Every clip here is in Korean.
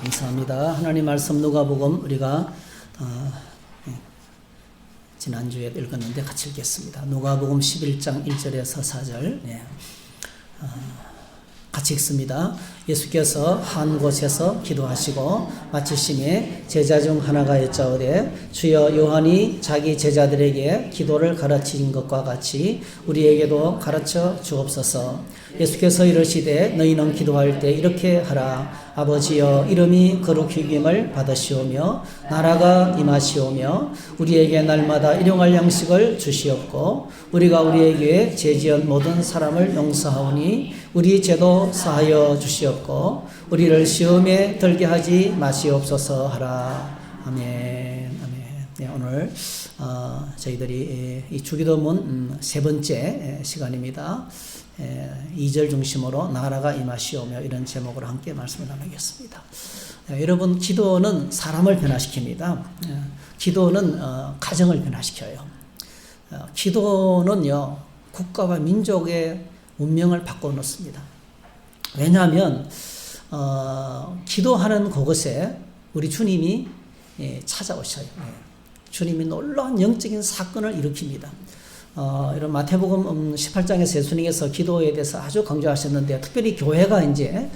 감사합니다. 하나님 말씀 누가복음 우리가 지난주에 읽었는데 같이 읽겠습니다. 누가복음 11장 1절에서 4절 같이 읽습니다. 예수께서 한 곳에서 기도하시고 마치심에 제자 중 하나가 여짜오되 주여 요한이 자기 제자들에게 기도를 가르친 것과 같이 우리에게도 가르쳐 주옵소서. 예수께서 이르시되 너희는 기도할 때 이렇게 하라. 아버지여 이름이 거룩히 여김을 받으시오며 나라가 임하시오며 우리에게 날마다 일용할 양식을 주시옵고 우리가 우리에게 죄지은 모든 사람을 용서하오니 우리 죄도 사하여 주시옵고 우리를 시험에 들게 하지 마시옵소서 하라. 아멘. 아멘. 네, 오늘 저희들이 이 주기도문 세 번째 시간입니다. 2절 중심으로 나라가 임하시오며 이런 제목으로 함께 말씀을 나누겠습니다. 여러분, 기도는 사람을 변화시킵니다. 기도는 가정을 변화시켜요. 기도는요 국가와 민족의 운명을 바꿔놓습니다. 왜냐하면 기도하는 그곳에 우리 주님이 찾아오셔요. 주님이 놀라운 영적인 사건을 일으킵니다. 이런 마태복음 18장에서 예수님께서 기도에 대해서 아주 강조하셨는데 특별히 교회가 이제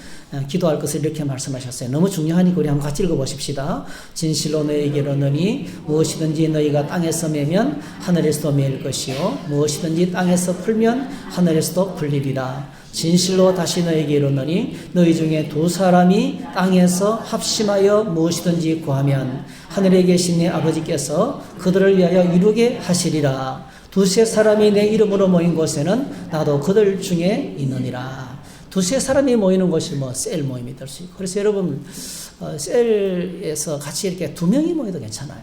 기도할 것을 이렇게 말씀하셨어요. 너무 중요하니까 우리 한번 같이 읽어보십시다. 진실로 너희에게 이르노니 무엇이든지 너희가 땅에서 매면 하늘에서도 매일 것이요 무엇이든지 땅에서 풀면 하늘에서도 풀리리라. 진실로 다시 너희에게 이르노니 너희 중에 두 사람이 땅에서 합심하여 무엇이든지 구하면 하늘에 계신 내 아버지께서 그들을 위하여 이루게 하시리라. 두세 사람이 내 이름으로 모인 곳에는 나도 그들 중에 있느니라. 두세 사람이 모이는 곳이 셀 모임이 될 수 있고. 그래서 여러분, 셀에서 같이 이렇게 두 명이 모여도 괜찮아요.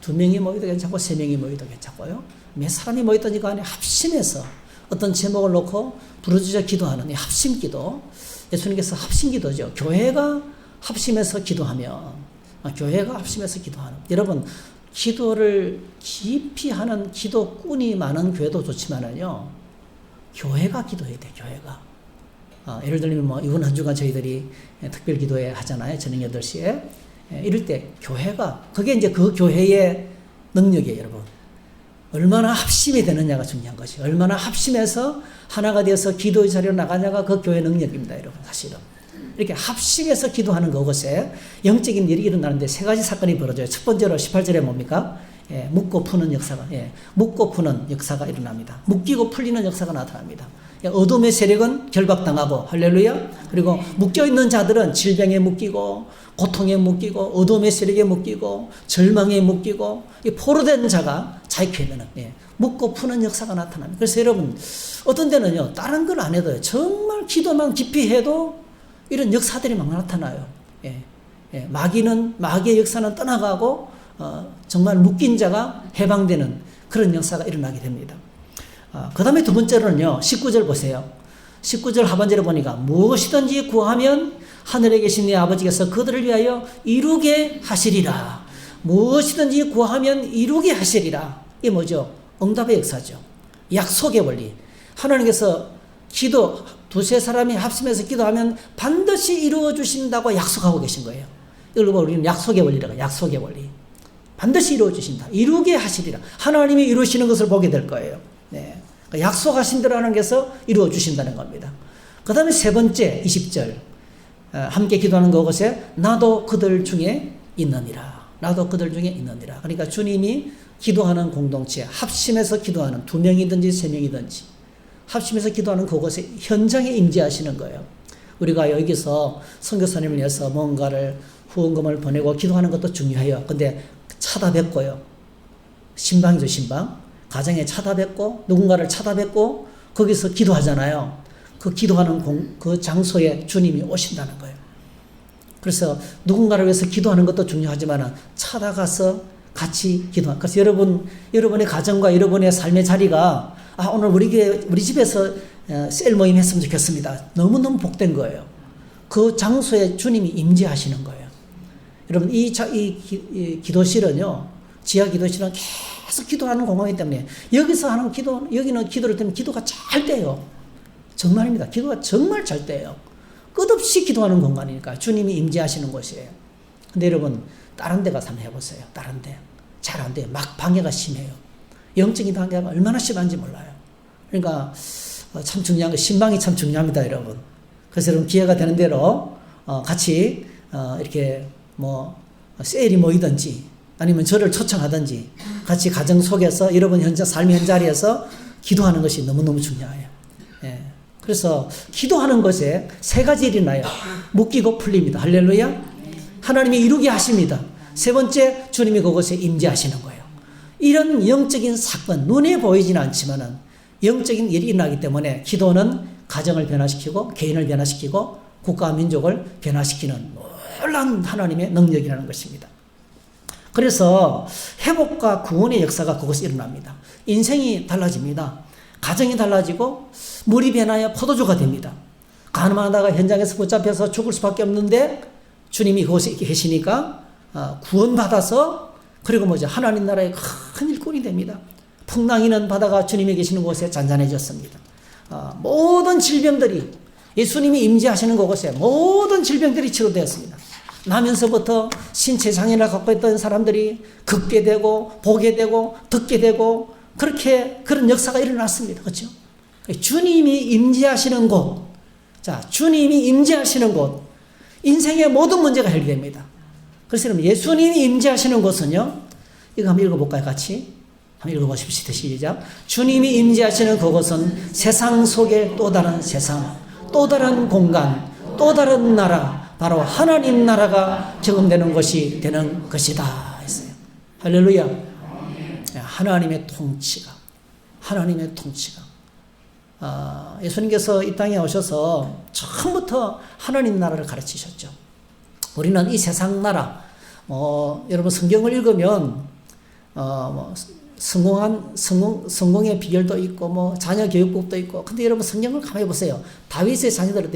두 명이 모여도 괜찮고, 세 명이 모여도 괜찮고요. 몇 사람이 모였든지 간에 합심해서 어떤 제목을 놓고 부르짖어 기도하는 이 합심 기도. 예수님께서 합심 기도죠. 교회가 합심해서 기도하면, 여러분, 기도를 깊이 하는 기도꾼이 많은 교회도 좋지만은요, 교회가 기도해야 돼, 교회가. 예를 들면 이번 한 주간 저희들이 특별 기도회 하잖아요. 저녁 8시에. 이럴 때 교회가, 그게 이제 그 교회의 능력이에요, 여러분. 얼마나 합심이 되느냐가 중요한 것이. 얼마나 합심해서 하나가 되어서 기도의 자리로 나가냐가 그 교회의 능력입니다, 여러분, 사실은. 이렇게 합심해서 기도하는 그곳에 영적인 일이 일어나는데 세 가지 사건이 벌어져요. 첫 번째로 18절에 뭡니까? 묶고 푸는 역사가, 묶고 푸는 역사가 일어납니다. 묶이고 풀리는 역사가 나타납니다. 어둠의 세력은 결박당하고, 할렐루야. 그리고 묶여있는 자들은 질병에 묶이고, 고통에 묶이고, 어둠의 세력에 묶이고, 절망에 묶이고, 포로된 자가 자유케 되는, 묶고 푸는 역사가 나타납니다. 그래서 여러분, 어떤 데는요, 다른 걸 안 해도요, 정말 기도만 깊이 해도 이런 역사들이 막 나타나요. 마귀의 역사는 떠나가고, 정말 묶인 자가 해방되는 그런 역사가 일어나게 됩니다. 그 다음에 두 번째로는요, 19절 보세요. 19절 하반절에 보니까 무엇이든지 구하면 하늘에 계신 네 아버지께서 그들을 위하여 이루게 하시리라. 무엇이든지 구하면 이루게 하시리라. 이게 뭐죠? 응답의 역사죠. 약속의 원리. 하나님께서 두세 사람이 합심해서 기도하면 반드시 이루어 주신다고 약속하고 계신 거예요. 이걸 우리는 약속의 원리라고 해요. 약속의 원리. 반드시 이루어 주신다. 이루게 하시리라. 하나님이 이루시는 것을 보게 될 거예요. 그러니까 약속하신 대로 하나님께서 이루어 주신다는 겁니다. 그 다음에 세 번째 20절. 함께 기도하는 그곳에 나도 그들 중에 있느니라. 나도 그들 중에 있느니라. 그러니까 주님이 기도하는 공동체, 합심해서 기도하는 두 명이든지 세 명이든지 합심해서 기도하는 그곳에 현장에 임재하시는 거예요. 우리가 여기서 선교사님을 위해서 뭔가를 후원금을 보내고 기도하는 것도 중요해요. 근데 찾아뵙고요. 신방이죠, 신방. 가정에 찾아뵙고 누군가를 찾아뵙고 거기서 기도하잖아요. 그 기도하는 그 장소에 주님이 오신다는 거예요. 그래서 누군가를 위해서 기도하는 것도 중요하지만 찾아가서 같이 기도하는. 그래서 여러분의 가정과 여러분의 삶의 자리가 오늘 우리 집에서 셀 모임 했으면 좋겠습니다. 너무너무 복된 거예요. 그 장소에 주님이 임재하시는 거예요. 여러분, 이 기도실은요, 지하 기도실은 계속 기도하는 공간이기 때문에 여기서 하는 여기는 기도를 때문에 기도가 잘 돼요. 정말입니다. 기도가 정말 잘 돼요. 끝없이 기도하는 공간이니까 주님이 임재하시는 곳이에요. 근데 여러분, 다른 데 가서 한번 해보세요. 다른 데. 잘 안 돼요. 막 방해가 심해요. 영적인 방해가 얼마나 심한지 몰라요. 그러니까 참 중요한 거, 신방이 참 중요합니다, 여러분. 그래서 여러분 기회가 되는 대로 같이 이렇게 뭐 세일이 모이든지 아니면 저를 초청하든지 같이 가정 속에서 여러분 현재 삶의 현자리에서 기도하는 것이 너무너무 중요해요. 예. 그래서 기도하는 것에 세 가지 일이 나요. 묶이고 풀립니다. 할렐루야. 하나님이 이루게 하십니다. 세 번째, 주님이 그것에 임재하시는 거예요. 이런 영적인 사건, 눈에 보이지는 않지만은 영적인 일이 일어나기 때문에 기도는 가정을 변화시키고 개인을 변화시키고 국가와 민족을 변화시키는 놀라운 하나님의 능력이라는 것입니다. 그래서 회복과 구원의 역사가 그것이 일어납니다. 인생이 달라집니다. 가정이 달라지고 물이 변하여 포도주가 됩니다. 가늠하다가 현장에서 붙잡혀서 죽을 수밖에 없는데 주님이 그곳에 계시니까 구원받아서 그리고 하나님 나라의 큰 일꾼이 됩니다. 풍랑이는 바다가 주님이 계시는 곳에 잔잔해졌습니다. 모든 질병들이 예수님이 임재하시는 그곳에 모든 질병들이 치료되었습니다. 나면서부터 신체 장애를 갖고 있던 사람들이 걷게 되고 보게 되고 듣게 되고 그렇게 그런 역사가 일어났습니다. 그렇죠? 주님이 임재하시는 곳, 자, 주님이 임재하시는 곳, 인생의 모든 문제가 해결됩니다. 그래서 여러분, 예수님이 임재하시는 곳은요, 이거 한번 읽어볼까요, 같이? 한번 읽어보십시오. 시작. 주님이 임재하시는 그곳은 세상 속의 또 다른 세상, 또 다른 공간, 또 다른 나라, 바로 하나님 나라가 경험되는 것이 되는 것이다 했어요. 할렐루야. 하나님의 통치가, 하나님의 통치가. 예수님께서 이 땅에 오셔서 처음부터 하나님 나라를 가르치셨죠. 우리는 이 세상 나라, 여러분 성경을 읽으면 성공의 비결도 있고 자녀 교육법도 있고. 근데 여러분 성경을 가만히 보세요. 다윗의 자녀들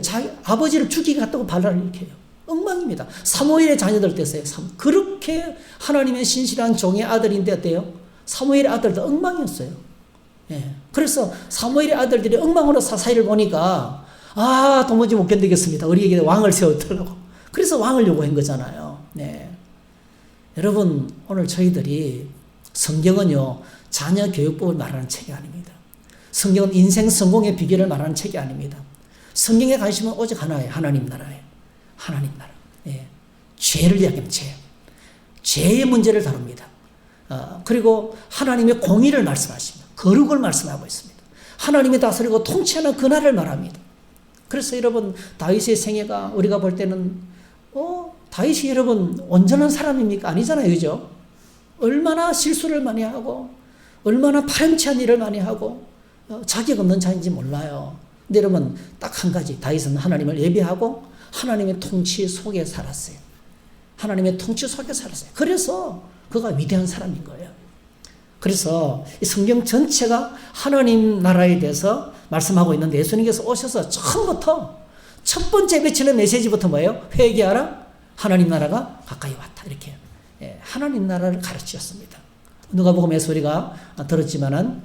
자기 아버지를 죽이게 갔다고 발랄을 일으켜요. 엉망입니다. 사무엘의 자녀들 때세요. 그렇게 하나님의 신실한 종의 아들인데 어때요? 사무엘의 아들도 엉망이었어요. 예. 그래서 사무엘의 아들들이 엉망으로 사사이를 보니까 도무지 못 견디겠습니다. 우리에게 왕을 세워달라고. 그래서 왕을 요구한 거잖아요. 네. 여러분, 오늘 저희들이 성경은요, 자녀 교육법을 말하는 책이 아닙니다. 성경은 인생 성공의 비결을 말하는 책이 아닙니다. 성경의 관심은 오직 하나예요. 하나님 나라예요. 하나님 나라. 예. 죄를 이야기하면 죄의 문제를 다룹니다. 그리고 하나님의 공의를 말씀하십니다. 거룩을 말씀하고 있습니다. 하나님이 다스리고 통치하는 그 나라를 말합니다. 그래서 여러분, 다윗의 생애가 우리가 볼 때는 다윗이 여러분 온전한 사람입니까? 아니잖아요. 그죠? 얼마나 실수를 많이 하고 얼마나 파렴치한 일을 많이 하고 자격 없는 자인지 몰라요. 근데 여러분, 딱 한 가지, 다윗은 하나님을 예배하고 하나님의 통치 속에 살았어요. 하나님의 통치 속에 살았어요. 그래서 그가 위대한 사람인 거예요. 그래서 이 성경 전체가 하나님 나라에 대해서 말씀하고 있는데 예수님께서 오셔서 처음부터 첫 번째 외치는 메시지부터 뭐예요? 회개하라. 하나님 나라가 가까이 왔다. 이렇게 하나님 나라를 가르치셨습니다. 누가복음에서 우리가 들었지만은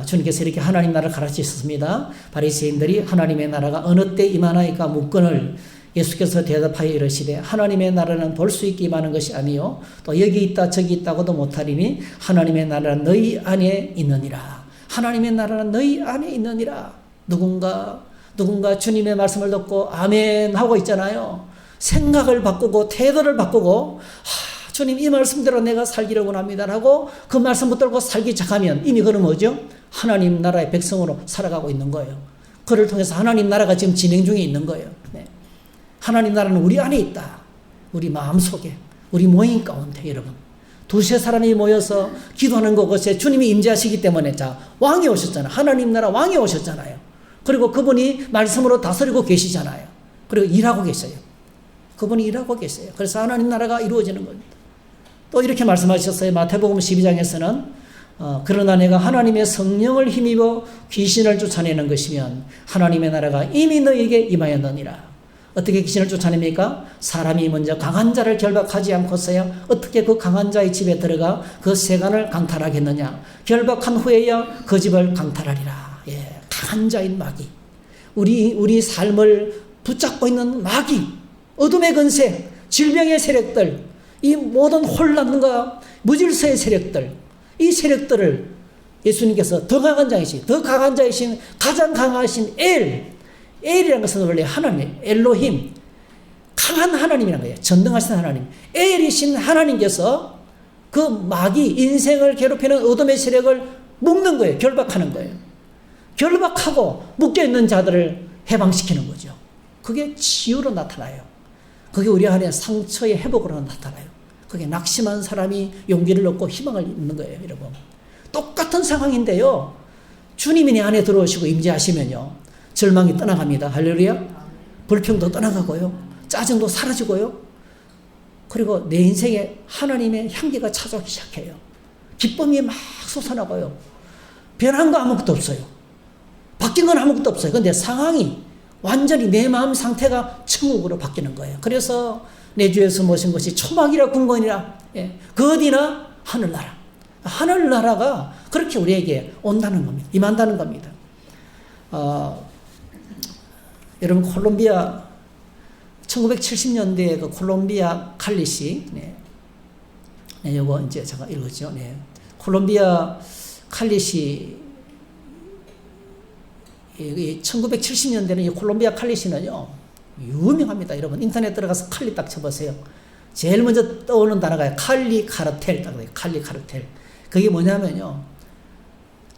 주님께서 이렇게 하나님 나라를 가르치셨습니다. 바리새인들이 하나님의 나라가 어느 때 임하나이까 묻거늘 예수께서 대답하여 이르시되 하나님의 나라는 볼 수 있게 임하는 것이 아니요 또 여기 있다 저기 있다고도 못하리니 하나님의 나라는 너희 안에 있느니라. 하나님의 나라는 너희 안에 있느니라. 누군가 주님의 말씀을 듣고 아멘 하고 있잖아요. 생각을 바꾸고 태도를 바꾸고 주님 이 말씀대로 내가 살기를 원합니다라고 그 말씀 붙들고 살기 시작하면 이미 그는 뭐죠? 하나님 나라의 백성으로 살아가고 있는 거예요. 그를 통해서 하나님 나라가 지금 진행 중에 있는 거예요. 네. 하나님 나라는 우리 안에 있다. 우리 마음속에, 우리 모임 가운데 여러분. 두세 사람이 모여서 기도하는 그곳에 주님이 임재하시기 때문에 왕이 오셨잖아요. 하나님 나라 왕이 오셨잖아요. 그리고 그분이 말씀으로 다스리고 계시잖아요. 그리고 일하고 계셔요. 그분이 일하고 계세요. 그래서 하나님 나라가 이루어지는 겁니다. 또 이렇게 말씀하셨어요. 마태복음 12장에서는 그러나 내가 하나님의 성령을 힘입어 귀신을 쫓아내는 것이면 하나님의 나라가 이미 너에게 임하였느니라. 어떻게 귀신을 쫓아냅니까? 사람이 먼저 강한 자를 결박하지 않고서야 어떻게 그 강한 자의 집에 들어가 그 세간을 강탈하겠느냐. 결박한 후에야 그 집을 강탈하리라. 강한 자인 마귀. 우리 삶을 붙잡고 있는 마귀. 어둠의 권세, 질병의 세력들, 이 모든 혼란과 무질서의 세력들, 이 세력들을 예수님께서 더 강한 자이신, 가장 강하신 엘이라는 것은 원래 하나님, 엘로힘, 강한 하나님이라는 거예요. 전능하신 하나님. 엘이신 하나님께서 그 마귀, 인생을 괴롭히는 어둠의 세력을 묶는 거예요. 결박하는 거예요. 결박하고 묶여있는 자들을 해방시키는 거죠. 그게 치유로 나타나요. 그게 우리 안에 상처의 회복으로 나타나요. 그게 낙심한 사람이 용기를 얻고 희망을 얻는 거예요, 여러분. 똑같은 상황인데요. 주님이 내 안에 들어오시고 임재하시면요. 절망이 떠나갑니다. 할렐루야. 불평도 떠나가고요. 짜증도 사라지고요. 그리고 내 인생에 하나님의 향기가 찾아오기 시작해요. 기쁨이 막 솟아나고요. 변한 거 아무것도 없어요. 바뀐 건 아무것도 없어요. 근데 상황이 완전히 내 마음 상태가 천국으로 바뀌는 거예요. 그래서 내 주에서 모신 것이 초막이라 궁궐이라, 그 어디나 하늘나라. 하늘나라가 그렇게 우리에게 온다는 겁니다. 임한다는 겁니다. 여러분, 콜롬비아 1970년대에 그 콜롬비아 칼리시, 요거 이제 제가 읽었죠. 콜롬비아 칼리시, 1970년대는 이 콜롬비아 칼리시는요, 유명합니다. 여러분, 인터넷 들어가서 칼리 딱 쳐보세요. 제일 먼저 떠오르는 단어가 칼리 카르텔, 칼리 카르텔. 그게 뭐냐면요,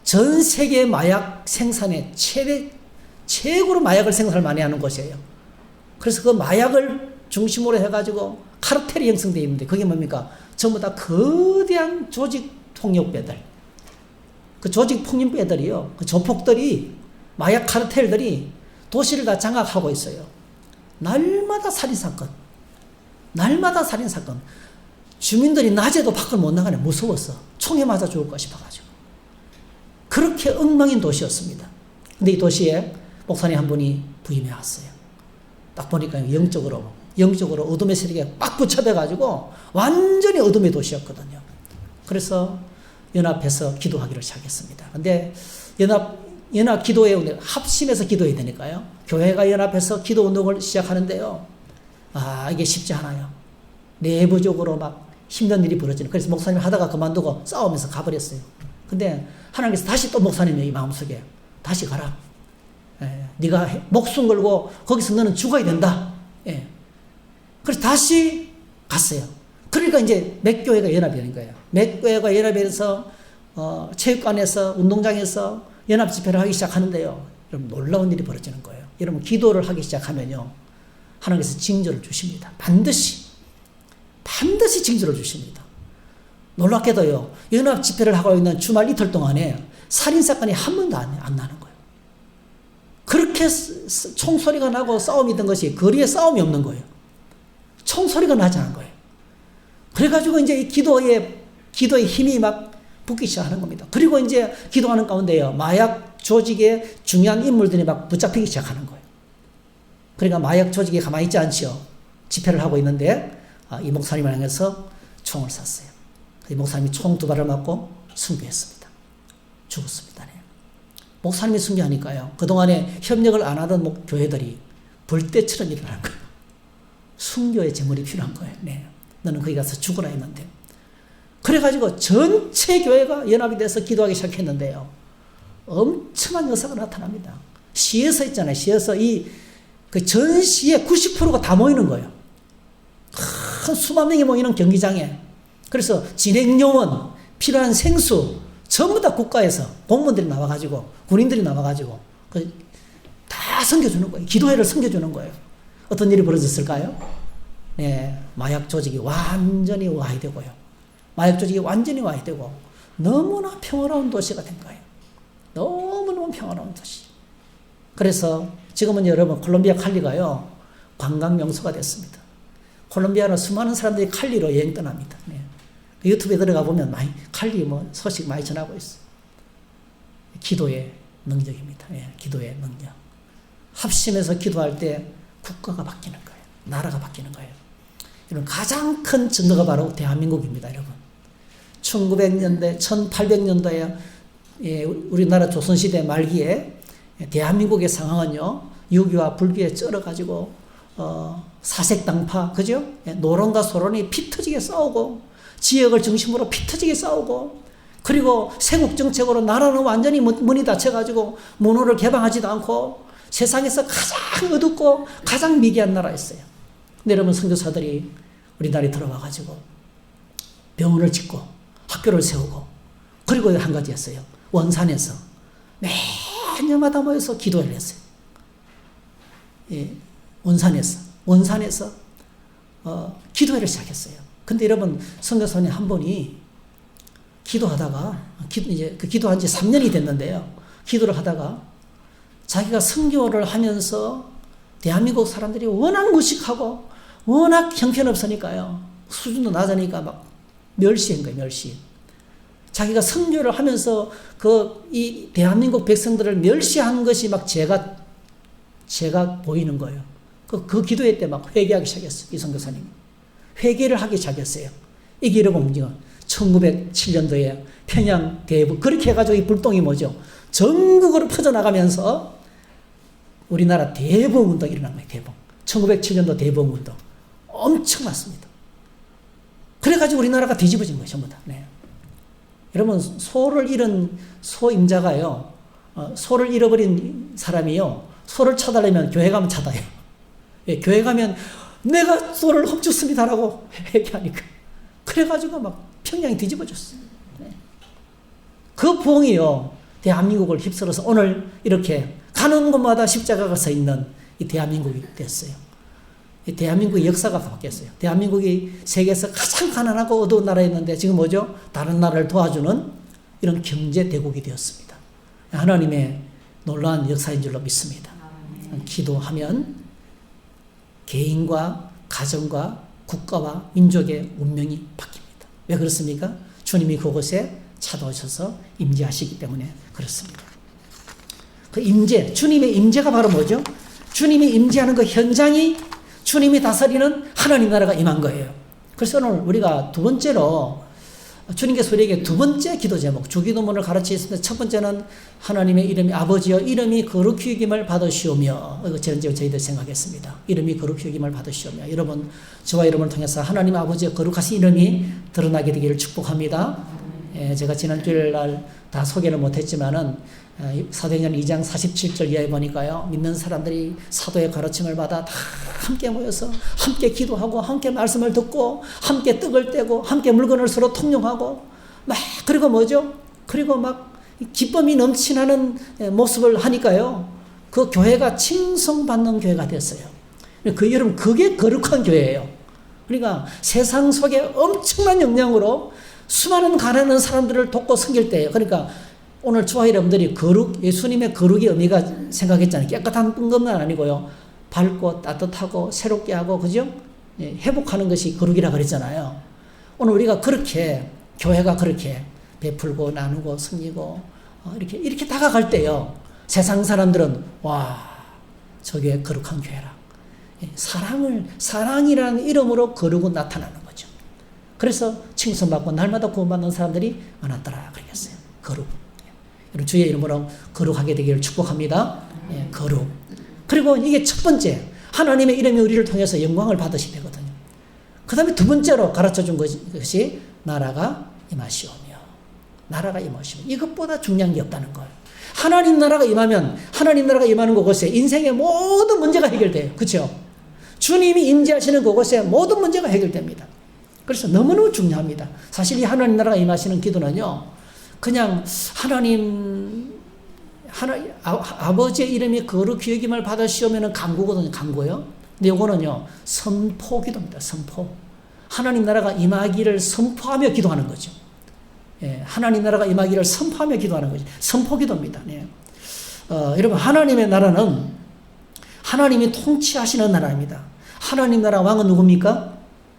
전 세계 마약 생산에 최고로 마약을 생산을 많이 하는 곳이에요. 그래서 그 마약을 중심으로 해가지고 카르텔이 형성되어 있는데, 그게 뭡니까? 전부 다 거대한 조직 폭력배들. 그 조직 폭력배들이요, 그 조폭들이, 마약 카르텔들이 도시를 다 장악하고 있어요. 날마다 살인사건. 주민들이 낮에도 밖을 못 나가네. 무서워서. 총에 맞아 죽을까 싶어가지고. 그렇게 엉망인 도시였습니다. 근데 이 도시에 목사님 한 분이 부임해 왔어요. 딱 보니까 영적으로 어둠의 세력에 빡 붙여져가지고 완전히 어둠의 도시였거든요. 그래서 연합해서 기도하기를 시작했습니다. 근데 연합 기도회, 합심해서 기도해야 되니까요. 교회가 연합해서 기도 운동을 시작하는데요. 이게 쉽지 않아요. 내부적으로 막 힘든 일이 벌어지는. 그래서 목사님 하다가 그만두고 싸우면서 가버렸어요. 근데 하나님께서 다시 또 목사님의 이 마음속에 다시 가라. 네가 목숨 걸고 거기서 너는 죽어야 된다. 그래서 다시 갔어요. 그러니까 이제 몇 교회가 연합이 되는 거예요. 몇 교회가 연합해서 체육관에서, 운동장에서 연합 집회를 하기 시작하는데요. 여러분, 놀라운 일이 벌어지는 거예요. 여러분, 기도를 하기 시작하면요, 하나님께서 징조를 주십니다. 반드시 징조를 주십니다. 놀랍게도요, 연합 집회를 하고 있는 주말 이틀 동안에 살인사건이 한 번도 안 나는 거예요. 그렇게 총소리가 나고 싸움이 있던 것이 거리에 싸움이 없는 거예요. 총소리가 나지 않은 거예요. 그래가지고 이제 이 기도의 힘이 막 붙기 시작하는 겁니다. 그리고 이제 기도하는 가운데요, 마약 조직의 중요한 인물들이 막 붙잡히기 시작하는 거예요. 그러니까 마약 조직이 가만히 있지 않죠. 집회를 하고 있는데 이 목사님을 향해서 총을 쐈어요. 이 목사님이 총 2발을 맞고 순교했습니다. 죽었습니다. 목사님이 순교하니까요, 그동안에 협력을 안 하던 교회들이 불때처럼 일어난 거예요. 순교의 제물이 필요한 거예요. 너는 거기 가서 죽으라 했는데. 그래가지고 전체 교회가 연합이 돼서 기도하기 시작했는데요, 엄청난 역사가 나타납니다. 시에서 있잖아요. 시에서 그 전 시의 90%가 다 모이는 거예요. 큰 수만 명이 모이는 경기장에. 그래서 진행요원, 필요한 생수, 전부 다 국가에서 공무원들이 나와가지고, 군인들이 나와가지고, 다 섬겨주는 거예요. 기도회를 섬겨주는 거예요. 어떤 일이 벌어졌을까요? 마약 조직이 완전히 와해되고요. 너무나 평화로운 도시가 된 거예요. 너무너무 평화로운 도시. 그래서 지금은 여러분, 콜롬비아 칼리가요, 관광 명소가 됐습니다. 콜롬비아는 수많은 사람들이 칼리로 여행 떠납니다. 유튜브에 들어가 보면 칼리 소식 많이 전하고 있어요. 기도의 능력입니다. 기도의 능력. 합심해서 기도할 때 국가가 바뀌는 거예요. 나라가 바뀌는 거예요. 이런 가장 큰 증거가 바로 대한민국입니다, 여러분. 1900년대, 1800년도에 우리나라 조선시대 말기에 대한민국의 상황은요, 유교와 불교에 쩔어가지고 사색당파, 그죠? 노론과 소론이 피 터지게 싸우고, 지역을 중심으로 피 터지게 싸우고, 그리고 세국 정책으로 나라는 완전히 문이 닫혀가지고 문호를 개방하지도 않고 세상에서 가장 어둡고 가장 미개한 나라였어요. 근데 여러분, 선교사들이 우리나라에 들어와가지고 병원을 짓고 학교를 세우고, 그리고 한 가지였어요. 원산에서 매년마다 모여서 기도를 했어요. 예, 원산에서 기도회를 시작했어요. 근데 여러분, 선교사님 한 분이 기도하다가, 이제 그 기도한 지 3년이 됐는데요. 기도를 하다가 자기가 선교를 하면서 대한민국 사람들이 워낙 무식하고 워낙 형편없으니까요. 수준도 낮으니까 막 멸시한 거예요, 멸시. 자기가 선교를 하면서 이 대한민국 백성들을 멸시한 것이 막 제가 보이는 거예요. 그 기도회 때 막 회개하기 시작했어요. 이 선교사님이. 회개를 하기 시작했어요. 이게 여러분, 1907년도에 평양 대부, 그렇게 해가지고 이 불똥이 뭐죠? 전국으로 퍼져나가면서 우리나라 대부흥운동이 일어난 거예요, 대부흥. 1907년도 대부흥운동. 엄청났습니다. 그래가지고 우리나라가 뒤집어진 거예요, 전부 다. 네. 여러분, 소를 잃은 소임자가요, 소를 잃어버린 사람이요, 소를 찾아내면 교회 가면 찾아요. 예, 교회 가면 내가 소를 훔쳤습니다라고 얘기하니까. 그래가지고 막 평양이 뒤집어졌어요. 네. 그 부흥이요, 대한민국을 휩쓸어서 오늘 이렇게 가는 곳마다 십자가가 서 있는 이 대한민국이 됐어요. 이 대한민국의 역사가 바뀌었어요. 대한민국이 세계에서 가장 가난하고 어두운 나라였는데 지금 뭐죠? 다른 나라를 도와주는 이런 경제 대국이 되었습니다. 하나님의 놀라운 역사인 줄로 믿습니다. 기도하면 개인과 가정과 국가와 민족의 운명이 바뀝니다. 왜 그렇습니까? 주님이 그곳에 찾아오셔서 임재하시기 때문에 그렇습니다. 그 임재, 주님의 임재가 바로 뭐죠? 주님이 임재하는 그 현장이 주님이 다스리는 하나님 나라가 임한 거예요. 그래서 오늘 우리가 두 번째로 주님께서 우리에게 두 번째 기도 제목, 주기도문을 가르치셨습니다. 첫 번째는 하나님의 이름이 아버지여 이름이 거룩히 여김을 받으시오며, 이거 저희들 생각했습니다. 이름이 거룩히 여김을 받으시오며. 여러분, 저와 여러분을 통해서 하나님 아버지의 거룩하신 이름이 드러나게 되기를 축복합니다. 제가 지난 주일 날 다 소개를 못했지만은 사도행전 2장 47절 이하에 보니까요, 믿는 사람들이 사도의 가르침을 받아 다 함께 모여서 함께 기도하고 함께 말씀을 듣고 함께 떡을 떼고 함께 물건을 서로 통용하고 막, 그리고 뭐죠? 그리고 막 기쁨이 넘치는 모습을 하니까요, 그 교회가 칭송받는 교회가 됐어요. 여러분, 그게 거룩한 교회예요. 그러니까 세상 속에 엄청난 역량으로 수많은 가난한 사람들을 돕고 섬길 때예요. 그러니까 오늘 저와 여러분들이 예수님의 거룩의 의미가 생각했잖아요. 깨끗한 것만 아니고요, 밝고 따뜻하고 새롭게 하고, 그죠? 회복하는 것이 거룩이라 그랬잖아요. 오늘 우리가 그렇게, 교회가 그렇게 베풀고 나누고 섬기고 이렇게 다가갈 때요, 세상 사람들은 와, 저게 거룩한 교회라. 사랑이라는 이름으로 거룩은 나타나는 거죠. 그래서 칭송받고 날마다 구원받는 사람들이 많았더라 그러겠어요. 거룩. 여러분, 주의 이름으로 거룩하게 되기를 축복합니다. 거룩. 그리고 이게 첫 번째, 하나님의 이름이 우리를 통해서 영광을 받으시게 되거든요. 그 다음에 두 번째로 가르쳐 준 것이 나라가 임하시오며. 나라가 임하시오며. 이것보다 중요한 게 없다는 거예요. 하나님 나라가 임하면, 하나님 나라가 임하는 그곳에 인생의 모든 문제가 해결돼요. 그렇죠? 주님이 임재하시는 그곳에 모든 문제가 해결됩니다. 그래서 너무너무 중요합니다. 사실 이 하나님 나라가 임하시는 기도는요, 그냥 아버지의 이름이 거룩히 여김을 받으시오면은 간구거든요, 간구요. 근데 요거는요, 선포 기도입니다, 선포. 하나님 나라가 임하기를 선포하며 기도하는 거죠. 하나님 나라가 임하기를 선포하며 기도하는 거죠. 선포 기도입니다. 여러분, 하나님의 나라는 하나님이 통치하시는 나라입니다. 하나님 나라 왕은 누굽니까?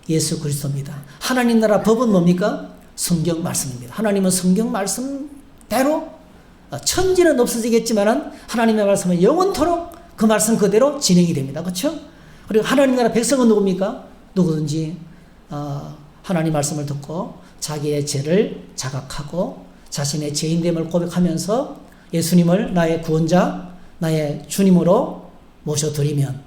예수 그리스도입니다. 하나님 나라 법은 뭡니까? 성경 말씀입니다. 하나님은 성경 말씀대로, 천지는 없어지겠지만 하나님의 말씀은 영원토록 그 말씀 그대로 진행이 됩니다. 그렇죠? 그리고 하나님 나라 백성은 누굽니까? 누구든지 하나님 말씀을 듣고 자기의 죄를 자각하고 자신의 죄인됨을 고백하면서 예수님을 나의 구원자, 나의 주님으로 모셔드리면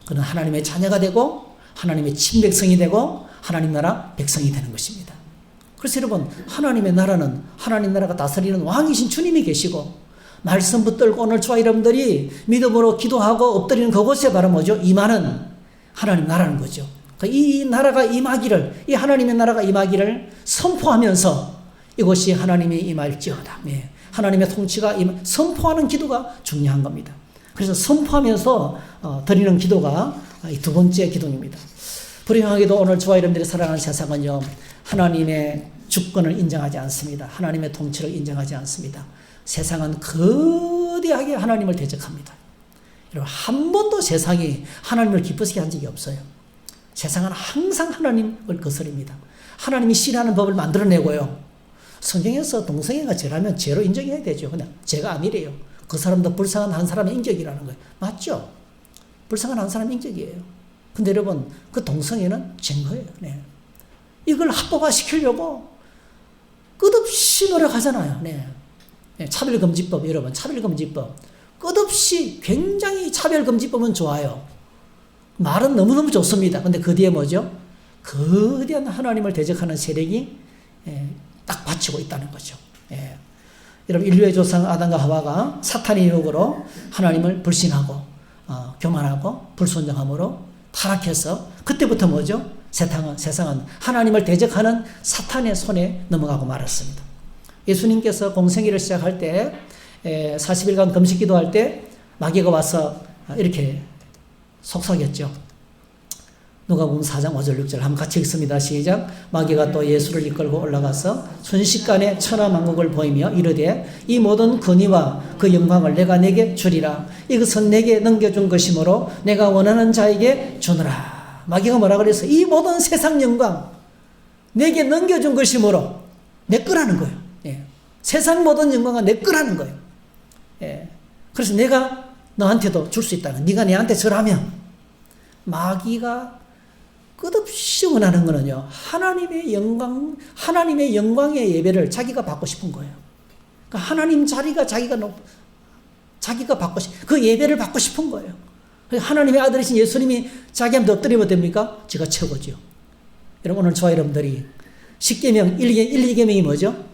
그는 하나님의 자녀가 되고 하나님의 친백성이 되고 하나님 나라 백성이 되는 것입니다. 그래서 여러분, 하나님의 나라는 하나님 나라가 다스리는 왕이신 주님이 계시고 말씀 붙들고 오늘 저와 여러분들이 믿음으로 기도하고 엎드리는 그곳에 바로 뭐죠? 임하는 하나님 나라는 거죠. 이 나라가 임하기를, 이 하나님의 나라가 임하기를 선포하면서 이곳이 하나님이 임할지어다. 네. 하나님의 통치가 선포하는 기도가 중요한 겁니다. 그래서 선포하면서 드리는 기도가 이 두 번째 기도입니다. 불행하게도 오늘 저와 여러분들이 살아가는 세상은요, 하나님의 주권을 인정하지 않습니다. 하나님의 통치를 인정하지 않습니다. 세상은 거대하게 하나님을 대적합니다. 여러분, 한 번도 세상이 하나님을 기쁘시게 한 적이 없어요. 세상은 항상 하나님을 거스릅니다. 하나님이 싫어하는 법을 만들어내고요. 성경에서 동성애가 죄라면 죄로 인정해야 되죠. 그냥 죄가 아니래요. 그 사람도 불쌍한 한 사람의 인격이라는 거예요. 맞죠? 불쌍한 한 사람의 인격이에요. 근데 여러분, 그 동성애는 죄인 거예요. 네. 이걸 합법화시키려고 끝없이 노력하잖아요. 네. 네. 차별금지법, 여러분, 차별금지법. 끝없이 굉장히 차별금지법은 좋아요. 말은 너무너무 좋습니다. 근데 그 뒤에 뭐죠? 거대한 하나님을 대적하는 세력이 딱 받치고 있다는 거죠. 예. 여러분, 인류의 조상 아담과 하와가 사탄의 유혹으로 하나님을 불신하고 교만하고 불순종함으로 타락해서 그때부터 뭐죠? 세상은 하나님을 대적하는 사탄의 손에 넘어가고 말았습니다. 예수님께서 공생애를 시작할 때 40일간 금식 기도할 때 마귀가 와서 이렇게 속삭였죠. 누가복음 4장 5절 6절 한번 같이 읽습니다. 시작. 마귀가 또 예수를 이끌고 올라가서 순식간에 천하만국을 보이며 이르되 이 모든 권위와 그 영광을 내가 내게 주리라. 이것은 내게 넘겨준 것이므로 내가 원하는 자에게 주노라. 마귀가 뭐라 그래서 이 모든 세상 영광 내게 넘겨준 것이므로 내 거라는 거예요. 예. 세상 모든 영광은 내 거라는 거예요. 예. 그래서 내가 너한테도 줄 수 있다는, 네가 내한테 절하면. 마귀가 끝없이 원하는 거는요, 하나님의 영광의 예배를 자기가 받고 싶은 거예요. 그러니까 하나님 자리가 자기가 받고 그 예배를 받고 싶은 거예요. 하나님의 아들이신 예수님이 자기한테 엎드리면 됩니까? 제가 최고죠. 여러분, 오늘 저와 여러분들이 10계명, 1, 2계명이 뭐죠?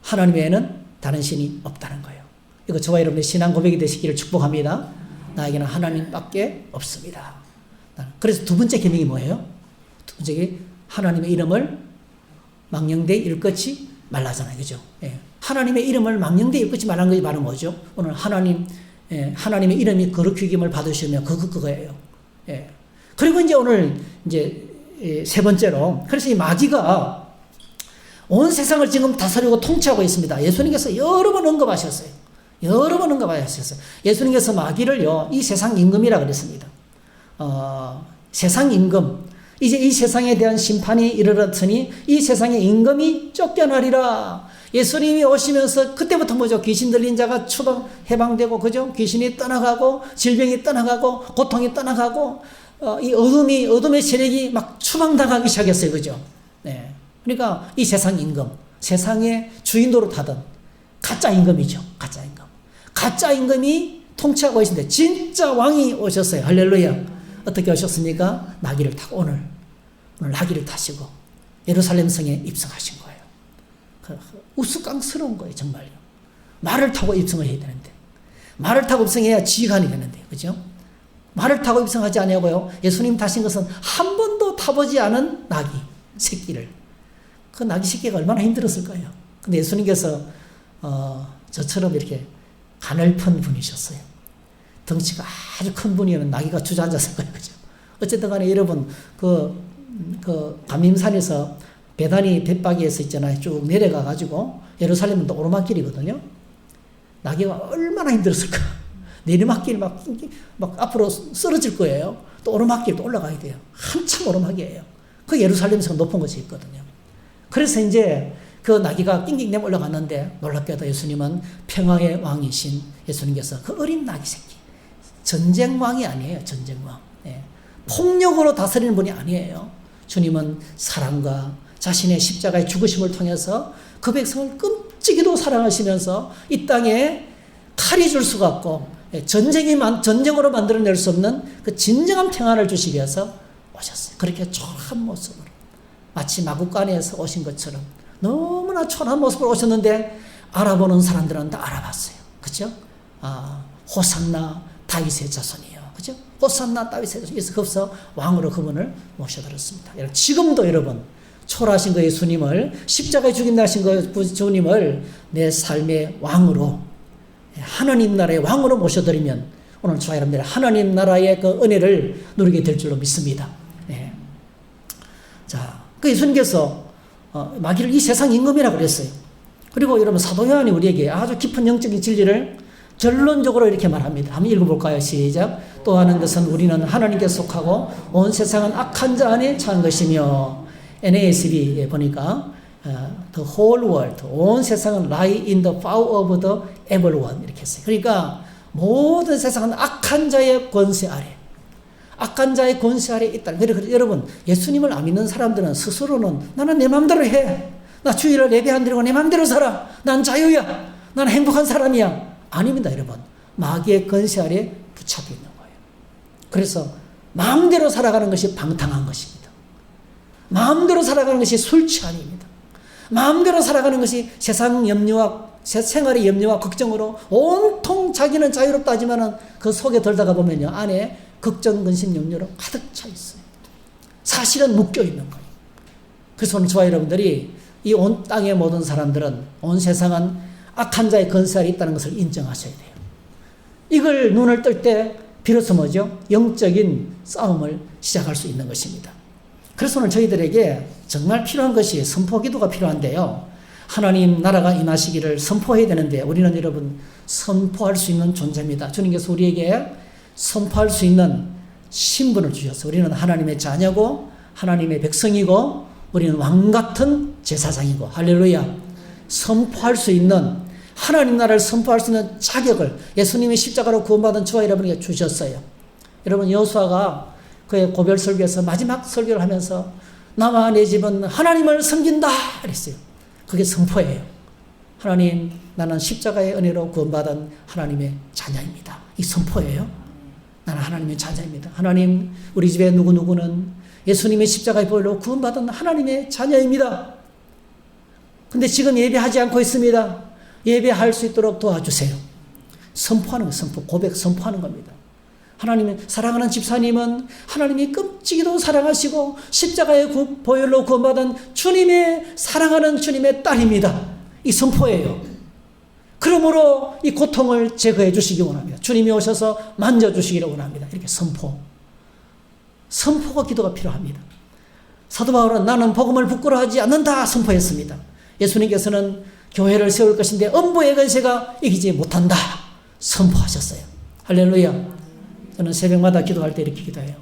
하나님 외에는 다른 신이 없다는 거예요. 이거 저와 여러분의 신앙 고백이 되시기를 축복합니다. 나에게는 하나님밖에 없습니다. 그래서 두 번째 계명이 뭐예요? 두 번째 게 하나님의 이름을 망령되이 일컫지 말라잖아요. 그죠? 예. 하나님의 이름을 망령되이 일컫지 말라는 것이 바로 뭐죠? 오늘 하나님의 이름이 거룩히 여김을 받으시면 그거예요. 예. 그리고 이제 오늘 세 번째로, 그래서 이 마귀가 온 세상을 지금 다스리고 통치하고 있습니다. 예수님께서 여러 번 언급하셨어요. 예수님께서 마귀를요, 이 세상 임금이라 그랬습니다. 세상 임금, 이제 이 세상에 대한 심판이 이르렀으니 이 세상의 임금이 쫓겨나리라. 예수님이 오시면서 그때부터 뭐죠? 귀신 들린 자가 해방되고, 그죠? 귀신이 떠나가고, 질병이 떠나가고, 고통이 떠나가고, 이 어둠의 세력이 막 추방당하기 시작했어요. 그죠? 네. 그러니까 이 세상 임금, 세상의 주인 노릇하던 가짜 임금이죠. 가짜 임금이 통치하고 있는데 진짜 왕이 오셨어요. 할렐루야. 어떻게 오셨습니까? 나귀를 타고 오늘 나귀를 타시고 예루살렘 성에 입성하신 거예요. 우스꽝스러운 거예요. 정말요. 말을 타고 입성을 해야 되는데, 말을 타고 입성해야 지휘관이 되는데, 그죠? 말을 타고 입성하지 아니하고요, 예수님 타신 것은 한 번도 타보지 않은 나귀 새끼를, 그 나귀 새끼가 얼마나 힘들었을까요? 근데 예수님께서 저처럼 이렇게 가늘픈 분이셨어요. 덩치가 아주 큰 분이면 나귀가 주저앉았을 거예요. 그죠? 어쨌든 간에 여러분, 감림산에서 베다니 벳바기에서 있잖아요. 쭉 내려가가지고, 예루살렘은 또 오르막길이거든요. 나귀가 얼마나 힘들었을까. 내리막길 막 앞으로 쓰러질 거예요. 또 오르막길 또 올라가야 돼요. 한참 오르막이에요. 그 예루살렘에서 높은 곳이 있거든요. 그래서 이제 그 나귀가 낑낑대며 올라갔는데, 놀랍게도 예수님은 평화의 왕이신 예수님께서 그 어린 나귀 새끼, 전쟁왕이 아니에요. 전쟁왕. 네. 폭력으로 다스리는 분이 아니에요. 주님은 사랑과 자신의 십자가의 죽으심을 통해서 그 백성을 끔찍이도 사랑하시면서 이 땅에 칼이 줄 수가 없고 전쟁으로 만들어낼 수 없는 그 진정한 평안을 주시기 위해서 오셨어요. 그렇게 초라한 모습으로 마치 마구간에서 오신 것처럼 너무나 초라한 모습으로 오셨는데 알아보는 사람들은 다 알아봤어요. 그죠? 호산나 다윗의 자손이요. 그죠? 호산나 다윗의 자손. 그래서 왕으로 그분을 모셔들었습니다. 지금도 여러분 초라하신 그 예수님을 십자가에 죽임나 하신 그 주님을 내 삶의 왕으로 하나님 나라의 왕으로 모셔드리면 오늘 저와 여러분들 하나님 나라의 그 은혜를 누리게 될 줄로 믿습니다. 네. 자, 그 예수님께서 마귀를 이 세상 임금이라고 그랬어요. 그리고 여러분 사도 요한이 우리에게 아주 깊은 영적인 진리를 결론적으로 이렇게 말합니다. 한번 읽어볼까요? 시작. 또 하는 것은 우리는 하나님께 속하고 온 세상은 악한 자 안에 처한 것이며 NASB에 보니까 the whole world, 온 세상은 lie in the power of the evil one 이렇게 했어요. 그러니까 모든 세상은 악한 자의 권세 아래, 악한 자의 권세 아래 있다. 그래서 여러분 예수님을 안 믿는 사람들은 스스로는 나는 내 마음대로 해. 나 주일을 예배 안 드리고 내 마음대로 살아. 난 자유야. 나는 행복한 사람이야. 아닙니다, 여러분. 마귀의 권세 아래 붙잡혀 있는 거예요. 그래서 마음대로 살아가는 것이 방탕한 것입니다. 마음대로 살아가는 것이 술 취함입니다. 마음대로 살아가는 것이 세상 염려와 생활의 염려와 걱정으로 온통 자기는 자유롭다 하지만은 그 속에 들다가 보면요 안에 걱정, 근심, 염려로 가득 차 있어요. 사실은 묶여 있는 거예요. 그래서 오늘 저와 여러분들이 이 온 땅의 모든 사람들은 온 세상은 악한 자의 권세 아래 있다는 것을 인정하셔야 돼요. 이걸 눈을 뜰 때 비로소 뭐죠? 영적인 싸움을 시작할 수 있는 것입니다. 그래서 오늘 저희들에게 정말 필요한 것이 선포기도가 필요한데요. 하나님 나라가 임하시기를 선포해야 되는데 우리는 여러분 선포할 수 있는 존재입니다. 주님께서 우리에게 선포할 수 있는 신분을 주셔서 우리는 하나님의 자녀고 하나님의 백성이고 우리는 왕같은 제사장이고 할렐루야. 선포할 수 있는 하나님 나라를 선포할 수 있는 자격을 예수님이 십자가로 구원받은 저와 여러분에게 주셨어요. 여러분 여호수아가 그의 고별 설교에서 마지막 설교를 하면서 나와 내 집은 하나님을 섬긴다 그랬어요. 그게 선포예요. 하나님 나는 십자가의 은혜로 구원받은 하나님의 자녀입니다. 이 선포예요. 나는 하나님의 자녀입니다. 하나님 우리 집에 누구누구는 예수님의 십자가의 보혈로 구원받은 하나님의 자녀입니다. 근데 지금 예배하지 않고 있습니다. 예배할 수 있도록 도와주세요. 선포하는 거, 선포, 고백 선포하는 겁니다. 하나님의 사랑하는 집사님은 하나님이 끔찍이도 사랑하시고 십자가의 보혈로 구원받은 주님의 사랑하는 주님의 딸입니다. 이 선포예요. 그러므로 이 고통을 제거해 주시기 원합니다. 주님이 오셔서 만져주시기를 원합니다. 이렇게 선포. 선포가 기도가 필요합니다. 사도 바울은 나는 복음을 부끄러워하지 않는다 선포했습니다. 예수님께서는 교회를 세울 것인데 음부의 권세가 이기지 못한다 선포하셨어요. 할렐루야. 저는 새벽마다 기도할 때 이렇게 기도해요.